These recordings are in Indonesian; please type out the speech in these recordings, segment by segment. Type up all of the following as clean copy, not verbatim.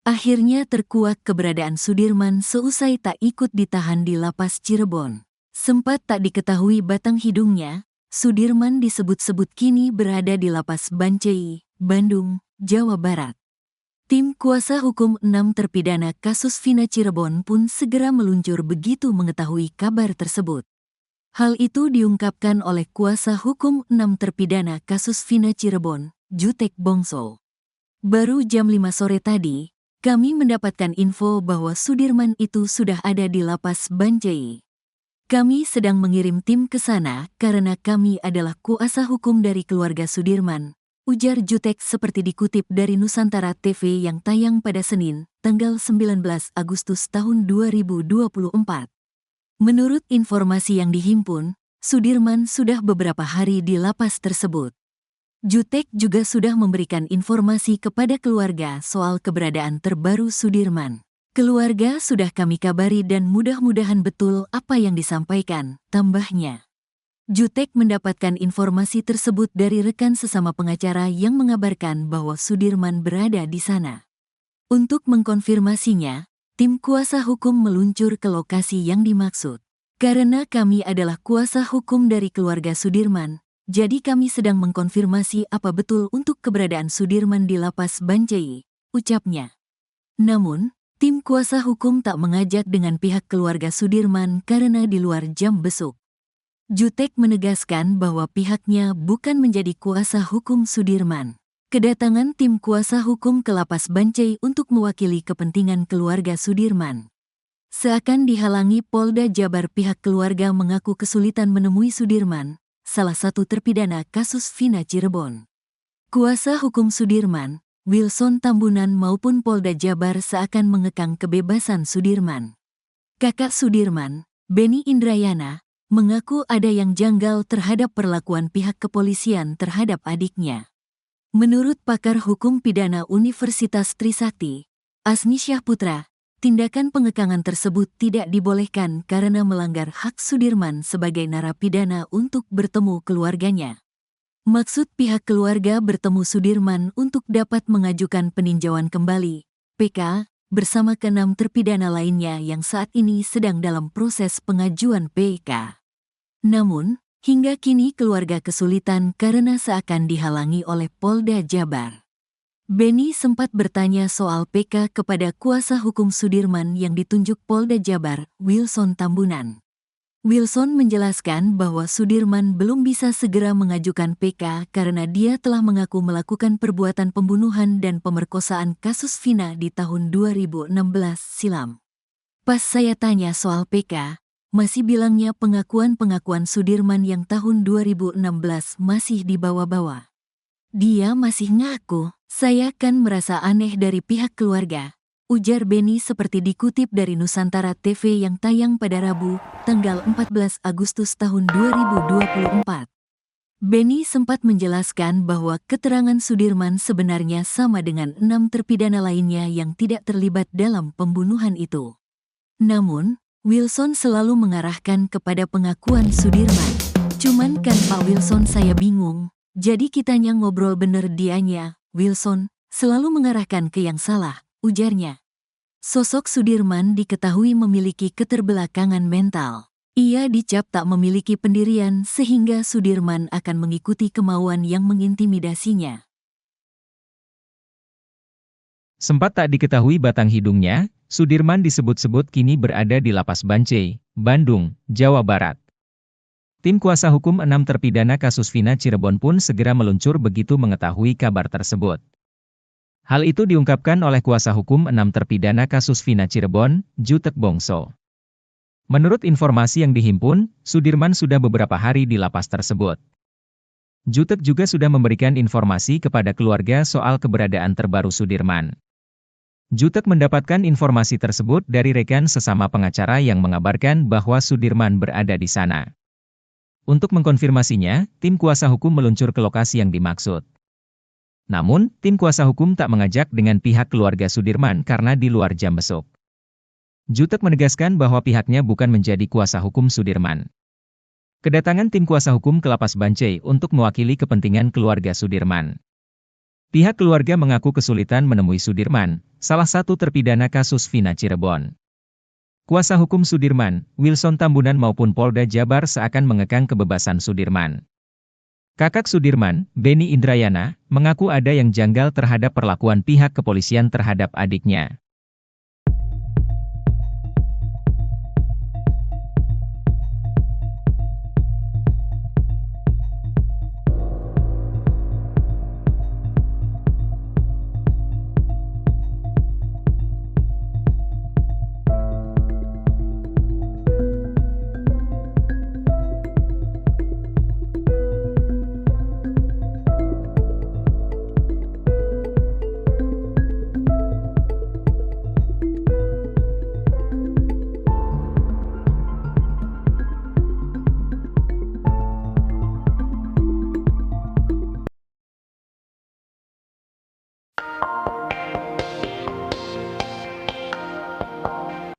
Akhirnya terkuak keberadaan Sudirman seusai tak ikut ditahan di lapas Cirebon. Sempat tak diketahui batang hidungnya, Sudirman disebut-sebut kini berada di lapas Bancai, Bandung, Jawa Barat. Tim kuasa hukum 6 terpidana kasus Vina Cirebon pun segera meluncur begitu mengetahui kabar tersebut. Hal itu diungkapkan oleh kuasa hukum 6 terpidana kasus Vina Cirebon, Jutek Bongso. Baru jam 5 sore tadi, kami mendapatkan info bahwa Sudirman itu sudah ada di lapas Bancai. Kami sedang mengirim tim ke sana karena kami adalah kuasa hukum dari keluarga Sudirman, ujar Jutek seperti dikutip dari Nusantara TV yang tayang pada Senin, tanggal 19 Agustus tahun 2024. Menurut informasi yang dihimpun, Sudirman sudah beberapa hari di lapas tersebut. Jutek juga sudah memberikan informasi kepada keluarga soal keberadaan terbaru Sudirman. Keluarga sudah kami kabari dan mudah-mudahan betul apa yang disampaikan, tambahnya. Jutek mendapatkan informasi tersebut dari rekan sesama pengacara yang mengabarkan bahwa Sudirman berada di sana. Untuk mengkonfirmasinya, tim kuasa hukum meluncur ke lokasi yang dimaksud. Karena kami adalah kuasa hukum dari keluarga Sudirman, jadi kami sedang mengkonfirmasi apa betul untuk keberadaan Sudirman di lapas Bancai, ucapnya. Namun, tim kuasa hukum tak mengajak dengan pihak keluarga Sudirman karena di luar jam besuk. Jutek menegaskan bahwa pihaknya bukan menjadi kuasa hukum Sudirman. Kedatangan tim kuasa hukum ke lapas Bancai untuk mewakili kepentingan keluarga Sudirman seakan dihalangi Polda Jabar. Pihak keluarga mengaku kesulitan menemui Sudirman, salah satu terpidana kasus Vina Cirebon. Kuasa hukum Sudirman, Wilson Tambunan maupun Polda Jabar seakan mengekang kebebasan Sudirman. Kakak Sudirman, Beni Indrayana, mengaku ada yang janggal terhadap perlakuan pihak kepolisian terhadap adiknya. Menurut pakar hukum pidana Universitas Trisakti, Asni Syahputra, tindakan pengekangan tersebut tidak dibolehkan karena melanggar hak Sudirman sebagai narapidana untuk bertemu keluarganya. Maksud pihak keluarga bertemu Sudirman untuk dapat mengajukan peninjauan kembali, PK, bersama ke-6 terpidana lainnya yang saat ini sedang dalam proses pengajuan PK. Namun, hingga kini keluarga kesulitan karena seakan dihalangi oleh Polda Jabar. Beni sempat bertanya soal PK kepada kuasa hukum Sudirman yang ditunjuk Polda Jabar, Wilson Tambunan. Wilson menjelaskan bahwa Sudirman belum bisa segera mengajukan PK karena dia telah mengaku melakukan perbuatan pembunuhan dan pemerkosaan kasus Vina di tahun 2016 silam. Pas saya tanya soal PK, masih bilangnya pengakuan-pengakuan Sudirman yang tahun 2016 masih dibawa-bawa. Dia masih ngaku. Saya kan merasa aneh dari pihak keluarga, ujar Beni seperti dikutip dari Nusantara TV yang tayang pada Rabu, tanggal 14 Agustus tahun 2024. Beni sempat menjelaskan bahwa keterangan Sudirman sebenarnya sama dengan 6 terpidana lainnya yang tidak terlibat dalam pembunuhan itu. Namun, Wilson selalu mengarahkan kepada pengakuan Sudirman. Cuman kan Pak Wilson, saya bingung, jadi kitanya ngobrol bener dianya. Wilson selalu mengarahkan ke yang salah, ujarnya. Sosok Sudirman diketahui memiliki keterbelakangan mental. Ia dicap tak memiliki pendirian sehingga Sudirman akan mengikuti kemauan yang mengintimidasinya. Sempat tak diketahui batang hidungnya, Sudirman disebut-sebut kini berada di lapas Bancai, Bandung, Jawa Barat. Tim kuasa hukum 6 terpidana kasus Vina Cirebon pun segera meluncur begitu mengetahui kabar tersebut. Hal itu diungkapkan oleh kuasa hukum 6 terpidana kasus Vina Cirebon, Jutek Bongso. Menurut informasi yang dihimpun, Sudirman sudah beberapa hari di lapas tersebut. Jutek juga sudah memberikan informasi kepada keluarga soal keberadaan terbaru Sudirman. Jutek mendapatkan informasi tersebut dari rekan sesama pengacara yang mengabarkan bahwa Sudirman berada di sana. Untuk mengkonfirmasinya, tim kuasa hukum meluncur ke lokasi yang dimaksud. Namun, tim kuasa hukum tak mengajak dengan pihak keluarga Sudirman karena di luar jam besuk. Jutek menegaskan bahwa pihaknya bukan menjadi kuasa hukum Sudirman. Kedatangan tim kuasa hukum ke lapas Bancai untuk mewakili kepentingan keluarga Sudirman. Pihak keluarga mengaku kesulitan menemui Sudirman, salah satu terpidana kasus Vina Cirebon. Kuasa hukum Sudirman, Wilson Tambunan maupun Polda Jabar seakan mengekang kebebasan Sudirman. Kakak Sudirman, Beni Indrayana, mengaku ada yang janggal terhadap perlakuan pihak kepolisian terhadap adiknya.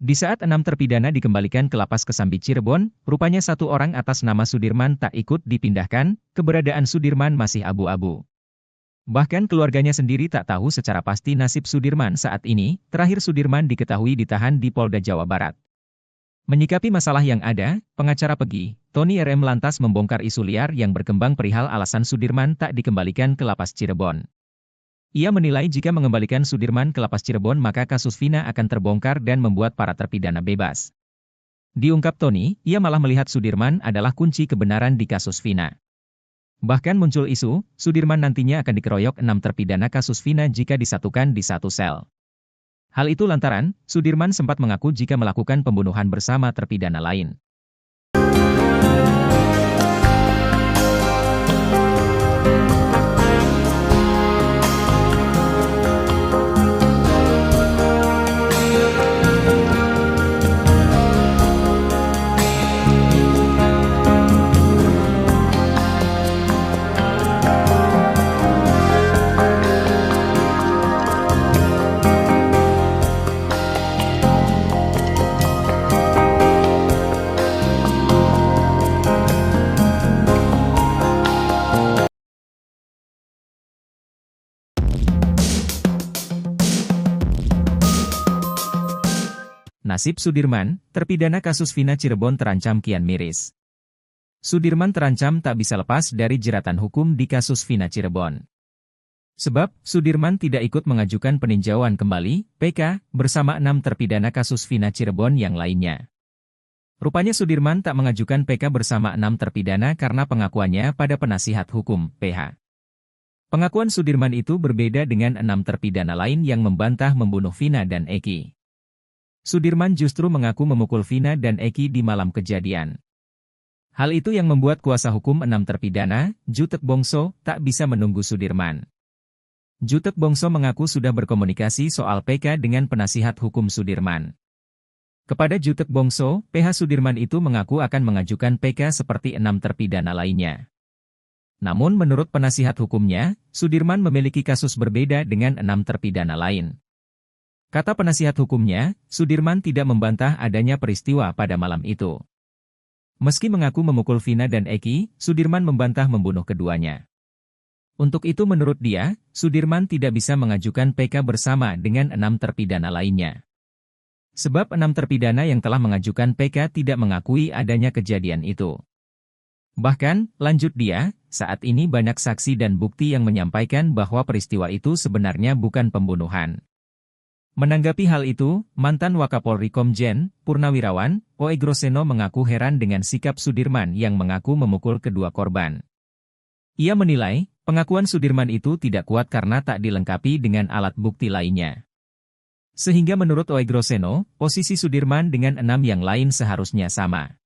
Di saat 6 terpidana dikembalikan ke Lapas Kesambi Cirebon, rupanya satu orang atas nama Sudirman tak ikut dipindahkan, keberadaan Sudirman masih abu-abu. Bahkan keluarganya sendiri tak tahu secara pasti nasib Sudirman saat ini, terakhir Sudirman diketahui ditahan di Polda Jawa Barat. Menyikapi masalah yang ada, pengacara Pegi, Tony RM lantas membongkar isu liar yang berkembang perihal alasan Sudirman tak dikembalikan ke Lapas Cirebon. Ia menilai jika mengembalikan Sudirman ke Lapas Cirebon maka kasus Vina akan terbongkar dan membuat para terpidana bebas. Diungkap Tony, ia malah melihat Sudirman adalah kunci kebenaran di kasus Vina. Bahkan muncul isu, Sudirman nantinya akan dikeroyok 6 terpidana kasus Vina jika disatukan di satu sel. Hal itu lantaran, Sudirman sempat mengaku jika melakukan pembunuhan bersama terpidana lain. Nasib Sudirman, terpidana kasus Vina Cirebon terancam kian miris. Sudirman terancam tak bisa lepas dari jeratan hukum di kasus Vina Cirebon. Sebab, Sudirman tidak ikut mengajukan peninjauan kembali, PK, bersama 6 terpidana kasus Vina Cirebon yang lainnya. Rupanya Sudirman tak mengajukan PK bersama 6 terpidana karena pengakuannya pada penasihat hukum, PH. Pengakuan Sudirman itu berbeda dengan 6 terpidana lain yang membantah membunuh Vina dan Eki. Sudirman justru mengaku memukul Vina dan Eki di malam kejadian. Hal itu yang membuat kuasa hukum 6 terpidana, Jutek Bongso, tak bisa menunggu Sudirman. Jutek Bongso mengaku sudah berkomunikasi soal PK dengan penasihat hukum Sudirman. Kepada Jutek Bongso, PH Sudirman itu mengaku akan mengajukan PK seperti 6 terpidana lainnya. Namun menurut penasihat hukumnya, Sudirman memiliki kasus berbeda dengan 6 terpidana lain. Kata penasihat hukumnya, Sudirman tidak membantah adanya peristiwa pada malam itu. Meski mengaku memukul Vina dan Eki, Sudirman membantah membunuh keduanya. Untuk itu menurut dia, Sudirman tidak bisa mengajukan PK bersama dengan 6 terpidana lainnya. Sebab 6 terpidana yang telah mengajukan PK tidak mengakui adanya kejadian itu. Bahkan, lanjut dia, saat ini banyak saksi dan bukti yang menyampaikan bahwa peristiwa itu sebenarnya bukan pembunuhan. Menanggapi hal itu, mantan Wakapolri Komjen, Purnawirawan, Oegroseno mengaku heran dengan sikap Sudirman yang mengaku memukul kedua korban. Ia menilai, pengakuan Sudirman itu tidak kuat karena tak dilengkapi dengan alat bukti lainnya. Sehingga menurut Oegroseno, posisi Sudirman dengan 6 yang lain seharusnya sama.